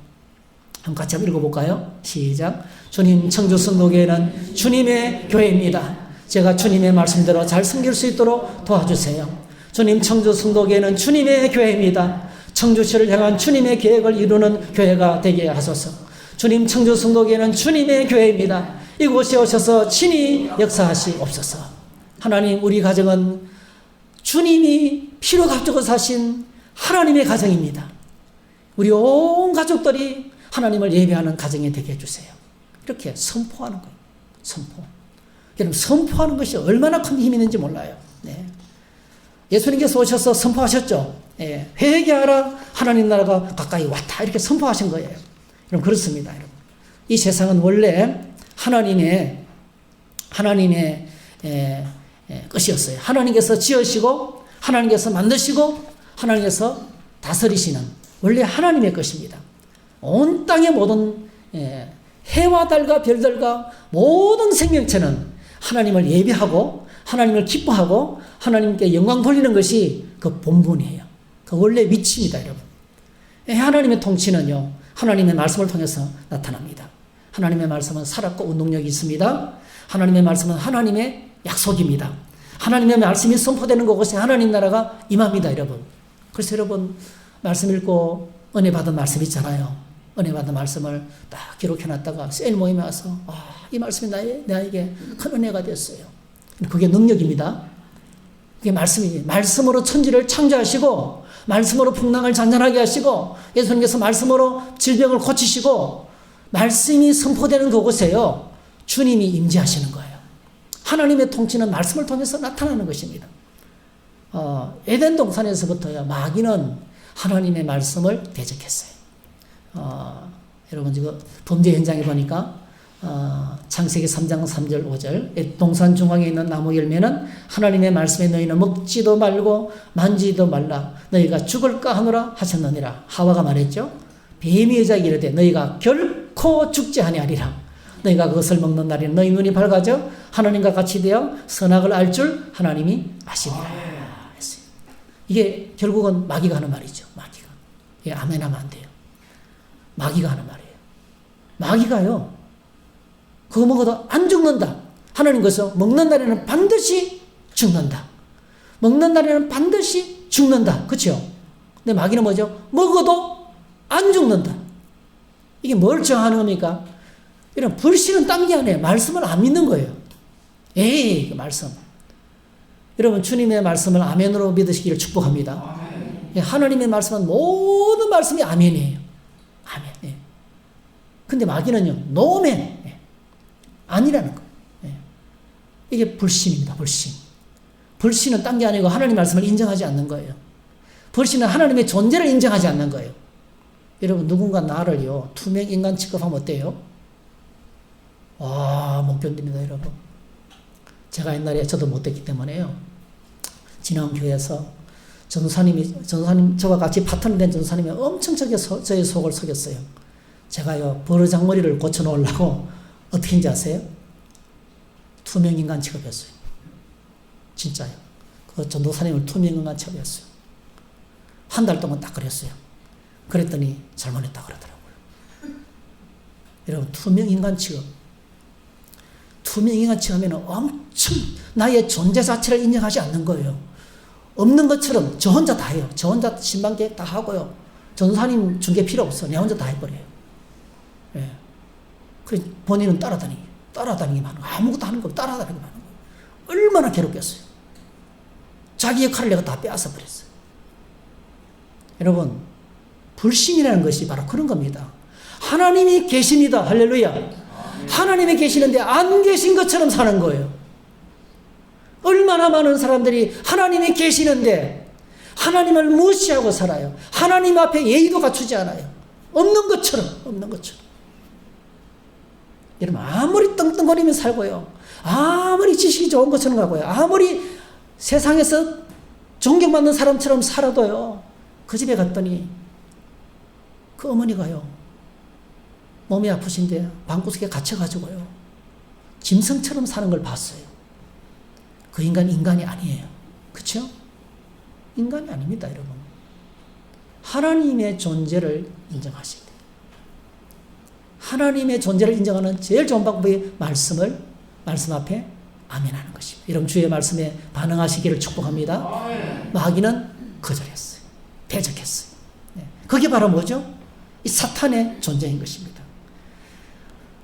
한번 같이 한번 읽어볼까요? 시작. 주님 청주성도교회는 주님의 교회입니다. 제가 주님의 말씀대로 잘 섬길 수 있도록 도와주세요. 주님 청주성도교회는 주님의 교회입니다. 청주시를 향한 주님의 계획을 이루는 교회가 되게 하소서. 주님 청주성도교회는 주님의 교회입니다. 이곳에 오셔서 친히 역사하시옵소서. 하나님 우리 가정은 주님이 피로 값주고 사신 하나님의 가정입니다. 우리 온 가족들이 하나님을 예배하는 가정이 되게 해주세요. 이렇게 선포하는 거예요. 선포. 여러분 선포하는 것이 얼마나 큰 힘이 있는지 몰라요. 네. 예수님께서 오셔서 선포하셨죠. 네. 회개하라 하나님 나라가 가까이 왔다 이렇게 선포하신 거예요. 여러분 그렇습니다. 여러분. 이 세상은 원래 하나님의 것이었어요. 하나님께서 지으시고 하나님께서 만드시고 하나님께서 다스리시는 원래 하나님의 것입니다. 온 땅의 모든 해와 달과 별들과 모든 생명체는 하나님을 예배하고 하나님을 기뻐하고 하나님께 영광 돌리는 것이 그 본분이에요. 그 원래 위치입니다, 여러분. 하나님의 통치는요, 하나님의 말씀을 통해서 나타납니다. 하나님의 말씀은 살았고 운동력이 있습니다. 하나님의 말씀은 하나님의 약속입니다. 하나님의 말씀이 선포되는 곳에 하나님 나라가 임합니다, 여러분. 그래서 여러분 말씀 읽고 은혜 받은 말씀 있잖아요. 은혜 받은 말씀을 딱 기록해놨다가 세일 모임에 와서 이 말씀이 나에게 큰 은혜가 됐어요. 그게 능력입니다. 그게 말씀이에요. 말씀으로 천지를 창조하시고 말씀으로 풍랑을 잔잔하게 하시고 예수님께서 말씀으로 질병을 고치시고 말씀이 선포되는 그곳에요. 주님이 임재하시는 거예요. 하나님의 통치는 말씀을 통해서 나타나는 것입니다. 에덴 동산에서부터요. 마귀는 하나님의 말씀을 대적했어요. 여러분 지금 범죄 현장에 보니까 창세기 3장 3절 5절 동산 중앙에 있는 나무 열매는 하나님의 말씀에 너희는 먹지도 말고 만지지도 말라 너희가 죽을까 하노라 하셨느니라. 하와가 말했죠. 뱀이 여자에게 이르되 너희가 결코 죽지 아니하리라. 너희가 그것을 먹는 날에는 너희 눈이 밝아져 하나님과 같이 되어 선악을 알 줄 하나님이 아시리라 했어요. 이게 결국은 마귀가 하는 말이죠. 마귀가. 예, 아멘 하면 안 돼요. 마귀가 하는 말이에요. 마귀가요. 그거 먹어도 안 죽는다. 하나님 것은 먹는 날에는 반드시 죽는다. 먹는 날에는 반드시 죽는다. 그렇죠? 근데 마귀는 뭐죠? 먹어도 안 죽는다. 이게 뭘 정하는 겁니까? 이런 불신은 딴 게 아니에요. 말씀을 안 믿는 거예요. 에이, 그 말씀. 여러분, 주님의 말씀을 아멘으로 믿으시기를 축복합니다. 아멘. 하나님의 말씀은 모든 말씀이 아멘이에요. 아멘. 예. 근데 마귀는요, 노멘. 예. 아니라는 거예요. 예. 이게 불신입니다. 불신. 불신은 딴 게 아니고 하나님의 말씀을 인정하지 않는 거예요. 불신은 하나님의 존재를 인정하지 않는 거예요. 여러분, 누군가 나를요, 투명 인간 취급하면 어때요? 와, 못 견딥니다, 여러분. 제가 옛날에 저도 못됐기 때문에요. 지난 교회에서 전사님, 저와 같이 파트너 된 전사님이 엄청 저의 속을 속였어요. 제가요, 버르장머리를 고쳐놓으려고 어떻게 했는지 아세요? 투명인간 취급했어요. 진짜요. 그 전도사님을 투명인간 취급했어요. 한 달 동안 딱 그랬어요. 그랬더니 잘못했다 그러더라고요. 여러분, 투명인간 취급. 투명인간 취급하면 엄청 나의 존재 자체를 인정하지 않는 거예요. 없는 것처럼 저 혼자 다 해요. 저 혼자 신방계획 다 하고요. 전도사님 준 게 필요 없어. 내 혼자 다 해버려요. 예. 그래 본인은 따라다니기만 하는 거예요. 아무것도 하는 거 없고 따라다니기만 하는 거예요. 얼마나 괴롭겠어요. 자기 역할을 내가 다 빼앗아 버렸어요. 여러분, 불신이라는 것이 바로 그런 겁니다. 하나님이 계십니다. 할렐루야. 하나님이 계시는데 안 계신 것처럼 사는 거예요. 얼마나 많은 사람들이 하나님이 계시는데 하나님을 무시하고 살아요. 하나님 앞에 예의도 갖추지 않아요. 없는 것처럼. 여러분, 아무리 떵떵거리며 살고요. 아무리 지식이 좋은 것처럼 가고요. 아무리 세상에서 존경받는 사람처럼 살아도요. 그 집에 갔더니 그 어머니가요. 몸이 아프신데 방구석에 갇혀가지고요. 짐승처럼 사는 걸 봤어요. 그 인간이 아니에요. 그렇죠? 인간이 아닙니다, 여러분. 하나님의 존재를 인정하셔야 돼요. 하나님의 존재를 인정하는 제일 좋은 방법이 말씀 앞에 아멘하는 것입니다. 여러분, 주의 말씀에 반응하시기를 축복합니다. 마귀는 거절했어요. 대적했어요. 그게 바로 뭐죠? 이 사탄의 존재인 것입니다.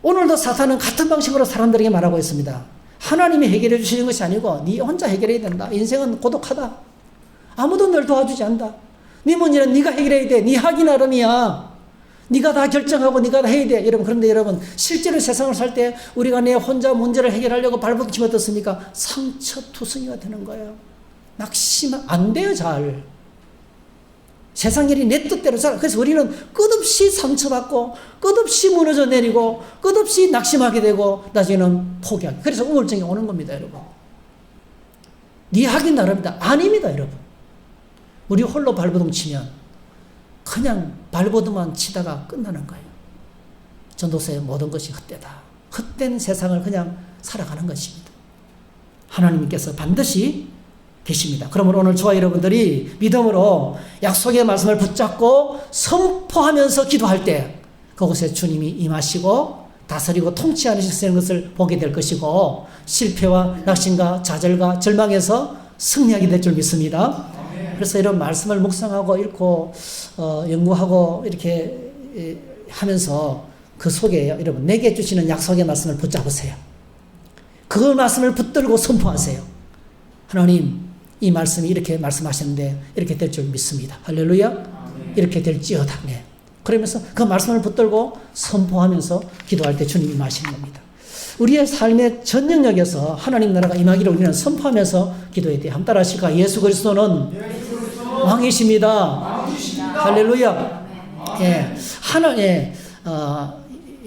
오늘도 사탄은 같은 방식으로 사람들에게 말하고 있습니다. 하나님이 해결해 주시는 것이 아니고 네 혼자 해결해야 된다. 인생은 고독하다. 아무도 널 도와주지 않는다. 네 문제는 네가 해결해야 돼. 네 하기 나름이야. 네가 다 결정하고 네가 다 해야 돼. 여러분, 그런데 여러분, 실제로 세상을 살 때 우리가 내 혼자 문제를 해결하려고 발버둥치면 어떻습니까? 상처투성이가 되는 거예요. 낙심은 안 돼요, 잘. 세상 일이 내 뜻대로 살. 그래서 우리는 끝없이 상처받고 끝없이 무너져 내리고 끝없이 낙심하게 되고 나중에는 포기하게. 그래서 우울증이 오는 겁니다, 여러분. 네 하기 나름이다. 아닙니다, 여러분. 우리 홀로 발버둥 치면 그냥 발버둥만 치다가 끝나는 거예요. 전도서의 모든 것이 헛되다. 헛된 세상을 그냥 살아가는 것입니다. 하나님께서 반드시 계십니다. 그러므로 오늘 저와 여러분들이 믿음으로 약속의 말씀을 붙잡고 선포하면서 기도할 때 그곳에 주님이 임하시고 다스리고 통치하시는 것을 보게 될 것이고 실패와 낙심과 좌절과 절망에서 승리하게 될 줄 믿습니다. 그래서 이런 말씀을 묵상하고 읽고 연구하고 이렇게 하면서 그 속에 여러분 내게 주시는 약속의 말씀을 붙잡으세요. 그 말씀을 붙들고 선포하세요. 하나님, 이 말씀이 이렇게 말씀하셨는데 이렇게 될 줄 믿습니다. 할렐루야. 이렇게 될지어다. 네. 그러면서 그 말씀을 붙들고 선포하면서 기도할 때 주님이 임하시는 겁니다. 우리의 삶의 전 영역에서 하나님 나라가 임하기를 우리는 선포하면서 기도해야 돼요. 한번 따라 하실까? 예수 그리스도는 왕이십니다. 할렐루야. 예.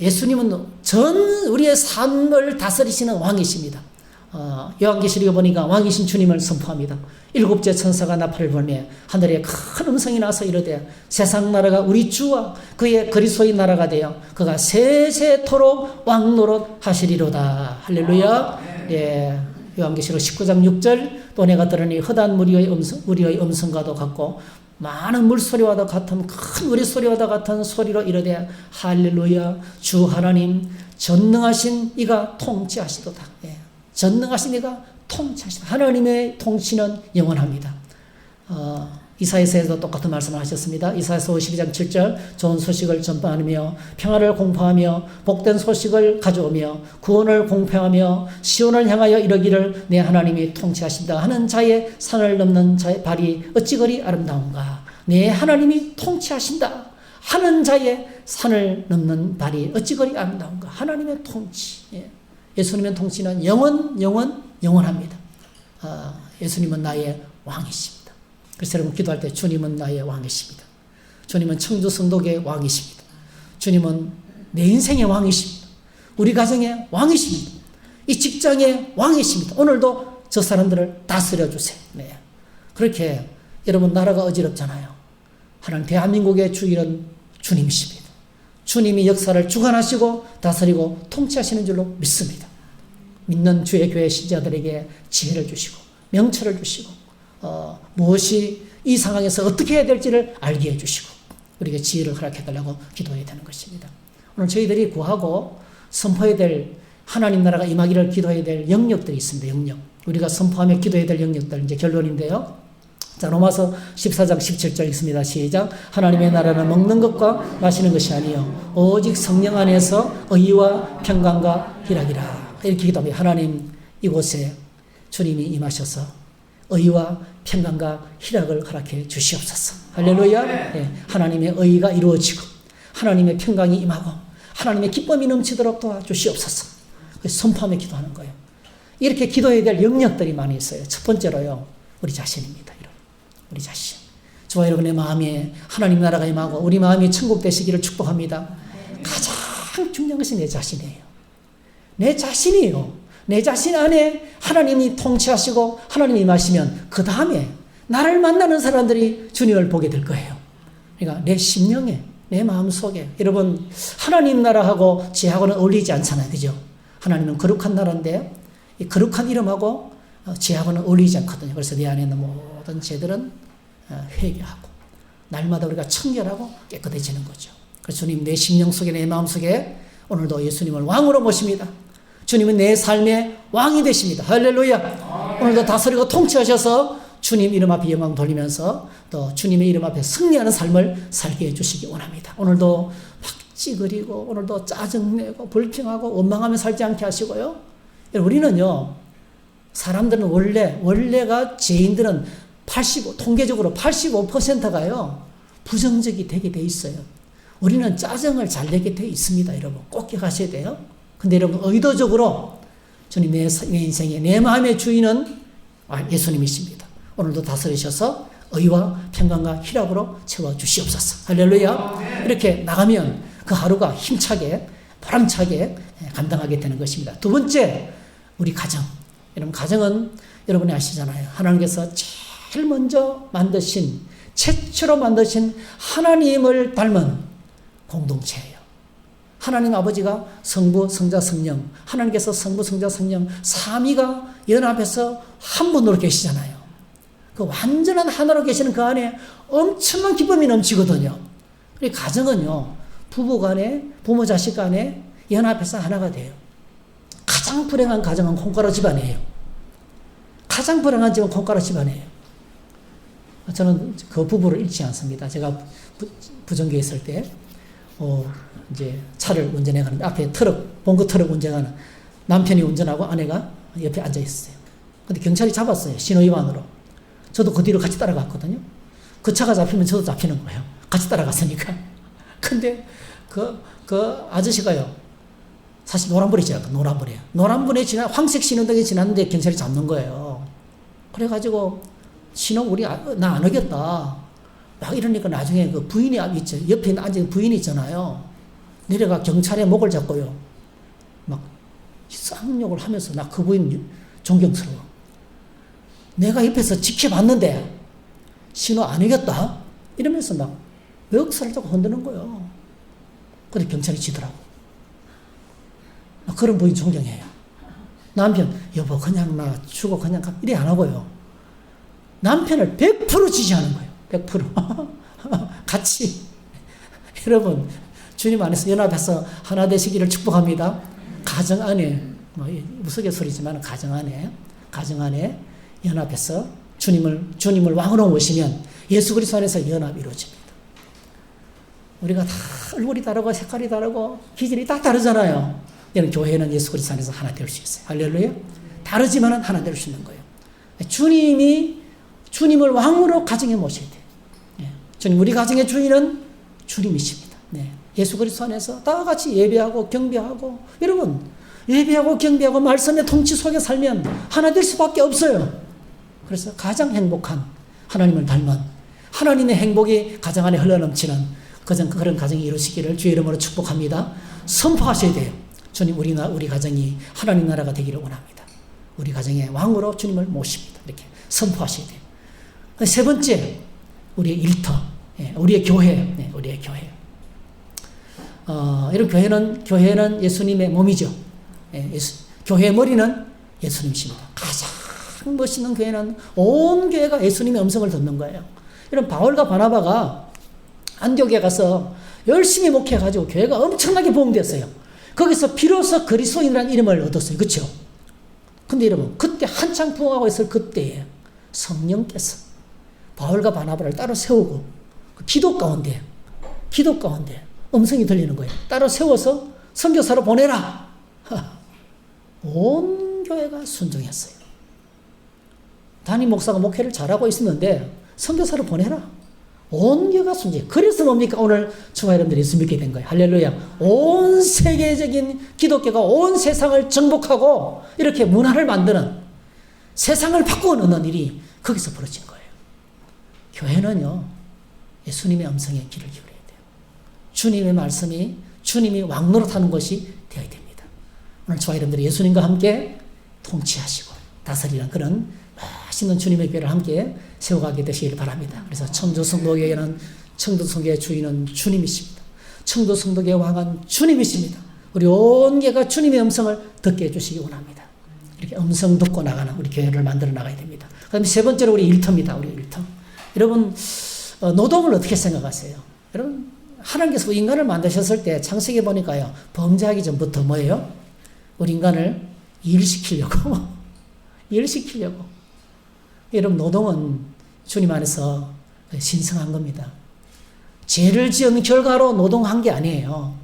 예수님은 전 우리의 삶을 다스리시는 왕이십니다. 요한계시록에 보니까 왕이신 주님을 선포합니다. 7째 천사가 나팔을 불며 하늘에 큰 음성이 나서 이르되 세상 나라가 우리 주와 그의 그리스도의 나라가 되어 그가 세세토록 왕노릇 하시리로다. 할렐루야. 예. 요한계시록 19장 6절 또 내가 들으니 헛한 무리의 음성과도 같고 많은 물소리와도 같은 큰 우리소리와도 같은 소리로 이르되 할렐루야. 주 하나님 전능하신 이가 통치하시도다. 예. 전능하신 이가 통치하시다. 하나님의 통치는 영원합니다. 이사야서에도 똑같은 말씀을 하셨습니다. 이사야서 52장 7절 좋은 소식을 전파하며 평화를 공포하며 복된 소식을 가져오며 구원을 공표하며 시온을 향하여 이르기를 내 하나님이 통치하신다 하는 자의 산을 넘는 자의 발이 어찌 그리 아름다운가. 내 하나님이 통치하신다 하는 자의 산을 넘는 발이 어찌 그리 아름다운가. 하나님의 통치. 예수님의 통치는 영원합니다. 예수님은 나의 왕이십니다. 그래서 여러분 기도할 때 주님은 나의 왕이십니다. 주님은 청주 성도계의 왕이십니다. 주님은 내 인생의 왕이십니다. 우리 가정의 왕이십니다. 이 직장의 왕이십니다. 오늘도 저 사람들을 다스려 주세요. 네. 그렇게 여러분 나라가 어지럽잖아요. 하나님 대한민국의 주인은 주님이십니다. 주님이 역사를 주관하시고 다스리고 통치하시는 줄로 믿습니다. 믿는 주의 교회 신자들에게 지혜를 주시고 명철을 주시고 무엇이 이 상황에서 어떻게 해야 될지를 알게 해주시고 우리에게 지혜를 허락해달라고 기도해야 되는 것입니다. 오늘 저희들이 구하고 선포해야 될 하나님 나라가 임하기를 기도해야 될 영역들이 있습니다. 영역. 우리가 선포하며 기도해야 될 영역들 이제 결론인데요. 자, 로마서 14장 17절 읽습니다. 시작. 하나님의 나라는 먹는 것과 마시는 것이 아니요 오직 성령 안에서 의와 평강과 희락이라. 이렇게 기도하며 하나님 이곳에 주님이 임하셔서 의와 평강과 희락을 허락해 주시옵소서. 할렐루야. 네, 하나님의 의가 이루어지고 하나님의 평강이 임하고 하나님의 기쁨이 넘치도록 도와주시옵소서. 선포하며 기도하는 거예요. 이렇게 기도해야 될 영역들이 많이 있어요. 첫 번째로요. 우리 자신입니다. 우리 자신. 저와 여러분의 마음에 하나님 나라가 임하고 우리 마음이 천국 되시기를 축복합니다. 가장 중요한 것이 내 자신이에요. 내 자신이에요. 내 자신 안에 하나님이 통치하시고 하나님이 임하시면 그 다음에 나를 만나는 사람들이 주님을 보게 될 거예요. 그러니까 내 심령에 내 마음속에 여러분 하나님 나라하고 죄하고는 어울리지 않잖아요. 그죠? 하나님은 거룩한 나라인데 이 거룩한 이름하고 죄하고는 어울리지 않거든요. 그래서 내 안에 있는 모든 죄들은 회개하고 날마다 우리가 청결하고 깨끗해지는 거죠. 그래서 주님 내 심령 속에 내 마음 속에 오늘도 예수님을 왕으로 모십니다. 주님은 내 삶의 왕이 되십니다. 할렐루야. 오늘도 다스리고 통치하셔서 주님 이름 앞에 영광 돌리면서 또 주님의 이름 앞에 승리하는 삶을 살게 해주시기 원합니다. 오늘도 찌그리고 오늘도 짜증내고 불평하고 원망하며 살지 않게 하시고요. 우리는요. 사람들은 원래가 죄인들은 통계적으로 85%가요. 부정적이 되게 돼 있어요. 우리는 짜증을 잘 내게 돼 있습니다. 여러분 꼭 기억하셔야 돼요. 근데 여러분 의도적으로 주님 내 인생의 내 마음의 주인은 예수님이십니다. 오늘도 다스리셔서 의와 평강과 희락으로 채워주시옵소서. 할렐루야. 이렇게 나가면 그 하루가 힘차게 보람차게 감당하게 되는 것입니다. 두 번째 우리 가정. 여러분 가정은 여러분이 아시잖아요. 하나님께서 제일 먼저 만드신 최초로 만드신 하나님을 닮은 공동체예요. 하나님 아버지가 성부, 성자, 성령, 하나님께서 성부, 성자, 성령 삼위가 연합해서 한 분으로 계시잖아요. 그 완전한 하나로 계시는 그 안에 엄청난 기쁨이 넘치거든요. 그리고 가정은요, 부부 간에, 부모 자식 간에 연합해서 하나가 돼요. 가장 불행한 가정은 콩가루 집안이에요. 가장 불행한 집은 콩가루 집안이에요. 저는 그 부부를 잃지 않습니다. 제가 부정교에 있을 때, 이제 차를 운전해 가는데 앞에 봉고 트럭 운전하는 남편이 운전하고 아내가 옆에 앉아 있었어요. 근데 경찰이 잡았어요. 신호위반으로. 저도 그 뒤로 같이 따라갔거든요. 그 차가 잡히면 저도 잡히는 거예요. 같이 따라갔으니까. 근데 그 아저씨가요. 사실 노란불에 지나가, 노란불에. 노란불에 황색 신호등에 지났는데 경찰이 잡는 거예요. 그래가지고, 나 안 오겠다. 막 이러니까 나중에 그 부인이 있죠. 옆에 앉은 부인이 있잖아요. 내려가 경찰의 목을 잡고요. 막 쌍욕을 하면서 나 그 부인 존경스러워. 내가 옆에서 지켜봤는데 신호 안 오겠다? 이러면서 막 멱살을 잡고 흔드는 거예요. 근데 경찰이 지더라고. 그런 부인 존경해요. 남편, 여보, 그냥 나 죽어, 그냥 가. 이래 안 하고요. 남편을 100% 지지하는 거예요. 100%. 같이. 여러분, 주님 안에서 연합해서 하나 되시기를 축복합니다. 가정 안에, 우스갯소리지만 가정 안에 연합해서 주님을 왕으로 모시면 예수 그리스도 안에서 연합이 이루어집니다. 우리가 다 얼굴이 다르고 색깔이 다르고 기질이 다 다르잖아요. 이런 교회는 예수 그리스도 안에서 하나 될 수 있어요. 할렐루야. 다르지만 하나 될 수 있는 거예요. 주님을 왕으로 가정에 모셔야 돼요. 주님, 우리 가정의 주인은 주님이십니다. 네. 예수 그리스도 안에서 다 같이 예배하고 경배하고, 여러분, 예배하고 경배하고 말씀의 통치 속에 살면 하나 될 수밖에 없어요. 그래서 가장 행복한 하나님을 닮은 하나님의 행복이 가정 안에 흘러넘치는 그런 가정이 이루시기를 주의 이름으로 축복합니다. 선포하셔야 돼요. 주님, 우리 가정이 하나님 나라가 되기를 원합니다. 우리 가정의 왕으로 주님을 모십니다. 이렇게 선포하셔야 돼요. 세 번째, 우리의 일터, 우리의 교회, 우리의 교회. 이런 교회는 예수님의 몸이죠. 교회의 머리는 예수님이십니다. 가장 멋있는 교회는 온 교회가 예수님의 음성을 듣는 거예요. 이런 바울과 바나바가 안디옥에 가서 열심히 목회해가지고 교회가 엄청나게 보험되었어요. 거기서 비로소 그리스도인이라는 이름을 얻었어요. 그렇죠? 근데 여러분, 그때 한창 부흥하고 있을 그때에 성령께서 바울과 바나바를 따로 세우고 기도 가운데 음성이 들리는 거예요. 따로 세워서 선교사로 보내라. 온 교회가 순종했어요. 담임 목사가 목회를 잘하고 있었는데 선교사로 보내라. 온 교회가 순종해. 그래서 뭡니까? 오늘 주와 여러분들이 예수 믿게 된 거예요. 할렐루야. 온 세계적인 기독교가 온 세상을 정복하고 이렇게 문화를 만드는, 세상을 바꾸어 놓는 일이 거기서 벌어진 거예요. 교회는요, 예수님의 음성에 귀를 기울여야 돼요. 주님의 말씀이, 주님이 왕노릇하는 것이 되어야 됩니다. 오늘 저와 여러분들이 예수님과 함께 통치하시고 다스리는 그런 맛있는 주님의 교회를 함께 세워가게 되시길 바랍니다. 그래서 청도성도교회는, 청도성교회 주인은 주님이십니다. 청도성도교회 왕은 주님이십니다. 우리 온 교회가 주님의 음성을 듣게 해주시기 원합니다. 이렇게 음성 듣고 나가는 우리 교회를 만들어 나가야 됩니다. 그 다음에 세 번째로 우리 일터입니다. 우리 일터. 여러분, 노동을 어떻게 생각하세요? 여러분, 하나님께서 인간을 만드셨을 때 창세기에 보니까요, 범죄하기 전부터 뭐예요? 우리 인간을 일시키려고. 여러분, 노동은 주님 안에서 신성한 겁니다. 죄를 지은 결과로 노동한 게 아니에요.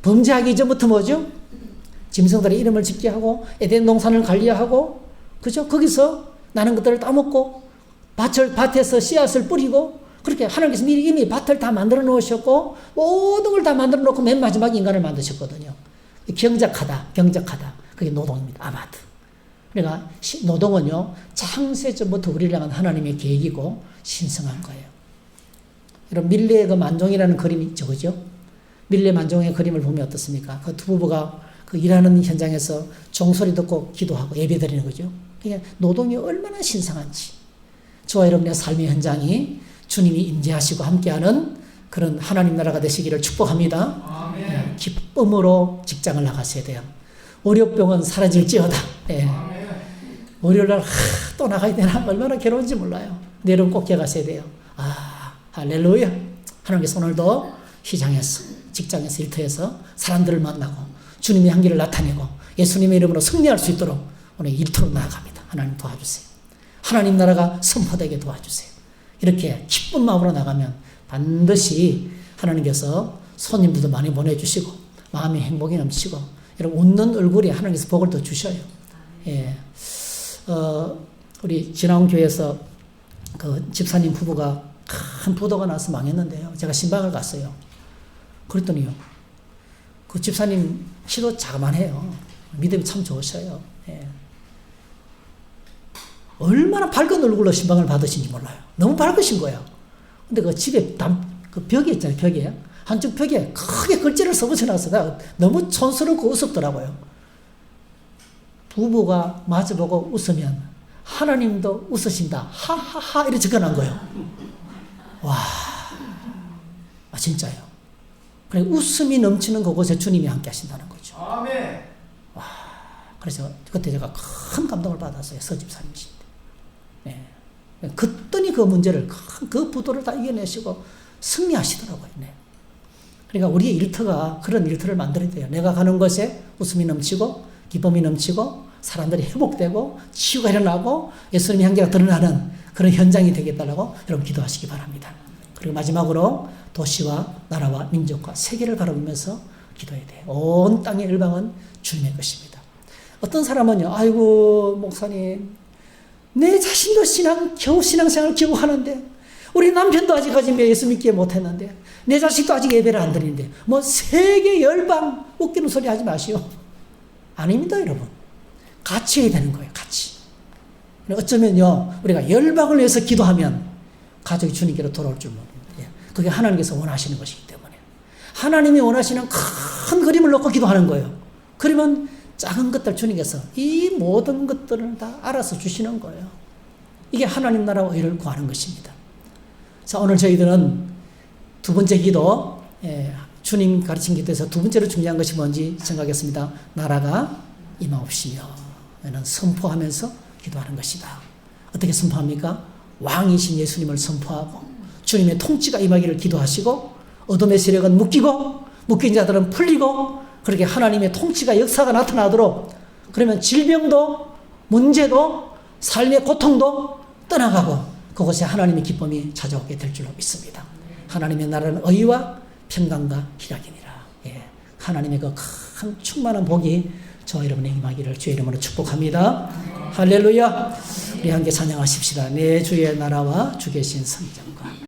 범죄하기 전부터 뭐죠? 짐승들의 이름을 짓게 하고 에덴 동산을 관리하고, 그죠? 거기서 나는 것들을 따먹고 밭에서 씨앗을 뿌리고, 그렇게 하나님께서 미리 이미 밭을 다 만들어 놓으셨고 모든 걸 다 만들어 놓고 맨 마지막에 인간을 만드셨거든요. 경작하다. 그게 노동입니다. 아바드. 그러니까 노동은요, 창세 전부터 우리를 향한 하나님의 계획이고 신성한 거예요. 여러분, 밀레의 그 만종이라는 그림이 있죠, 그죠? 밀레 만종의 그림을 보면 어떻습니까? 그 두 부부가 그 일하는 현장에서 종소리 듣고 기도하고 예배드리는 거죠. 그러니까 노동이 얼마나 신성한지. 저와 여러분의 삶의 현장이 주님이 임재하시고 함께하는 그런 하나님 나라가 되시기를 축복합니다. 아멘. 기쁨으로 직장을 나가셔야 돼요. 월요병은 사라질지어다. 네. 월요일날 또 나가야 되나? 얼마나 괴로운지 몰라요. 근데 여러분 꼭 기억하셔야 돼요. 할렐루야. 하나님께서 오늘도 시장에서, 직장에서, 일터에서 사람들을 만나고 주님의 향기를 나타내고 예수님의 이름으로 승리할 수 있도록 오늘 일터로 나아갑니다. 하나님 도와주세요. 하나님 나라가 선포되게 도와주세요. 이렇게 기쁜 마음으로 나가면 반드시 하나님께서 손님들도 많이 보내주시고 마음의 행복이 넘치고 여러분 웃는 얼굴에 하나님께서 복을 더 주셔요. 예. 우리 진화원 교회에서 그 집사님 부부가 큰 부도가 나서 망했는데요. 제가 신방을 갔어요. 그랬더니요. 그 집사님 키도 자그만해요. 믿음이 참 좋으셔요. 예. 얼마나 밝은 얼굴로 신방을 받으신지 몰라요. 너무 밝으신 거예요. 근데 그 집에 그 벽에 있잖아요. 벽에. 한쪽 벽에 크게 글자를 써붙여놨어요. 너무 촌스럽고 우습더라고요. 부부가 마주보고 웃으면 하나님도 웃으신다. 하하하 이렇게 적어놓은 거예요. 와, 진짜요. 그래 웃음이 넘치는 그곳에 주님이 함께 하신다는 거죠. 아멘. 와, 그래서 그때 제가 큰 감동을 받았어요. 서집사님이신데. 네. 그랬더니 그 문제를 그 부도를 다 이겨내시고 승리하시더라고요. 네. 그러니까 우리의 일터가 그런 일터를 만들어야 돼요. 내가 가는 곳에 웃음이 넘치고 기쁨이 넘치고 사람들이 회복되고 치유가 일어나고 예수님의 향기가 드러나는 그런 현장이 되겠다라고 여러분 기도하시기 바랍니다. 그리고 마지막으로 도시와 나라와 민족과 세계를 바라보면서 기도해야 돼요. 온 땅의 열방은 주님의 것입니다. 어떤 사람은요, 아이고 목사님 내 자신도 겨우 신앙생활을 겨우 하는데 우리 남편도 아직까지 예수 믿기에 못했는데 내 자식도 아직 예배를 안 드리는데 뭐 세계 열방 웃기는 소리 하지 마시오. 아닙니다 여러분. 같이 해야 되는 거예요. 같이. 어쩌면요 우리가 열방을 위해서 기도하면 가족이 주님께로 돌아올 줄 모릅니다. 그게 하나님께서 원하시는 것이기 때문에 하나님이 원하시는 큰 그림을 놓고 기도하는 거예요. 그러면 작은 것들 주님께서 이 모든 것들을 다 알아서 주시는 거예요. 이게 하나님 나라와 의를 구하는 것입니다. 자, 오늘 저희들은 두 번째 기도, 주님 가르친 기도에서 두 번째로 중요한 것이 뭔지 생각했습니다. 나라가 임하옵시며 는 선포하면서 기도하는 것이다. 어떻게 선포합니까? 왕이신 예수님을 선포하고 주님의 통치가 임하기를 기도하시고 어둠의 세력은 묶이고 묶인 자들은 풀리고 그렇게 하나님의 통치가 역사가 나타나도록 그러면 질병도 문제도 삶의 고통도 떠나가고 그곳에 하나님의 기쁨이 찾아오게 될 줄로 믿습니다. 하나님의 나라는 의와 평강과 희락이니라. 하나님의 그 큰 충만한 복이 저와 여러분의 임하기를 주의 이름으로 축복합니다. 할렐루야. 우리 함께 찬양하십시다. 내 주의 나라와 주 계신 성전과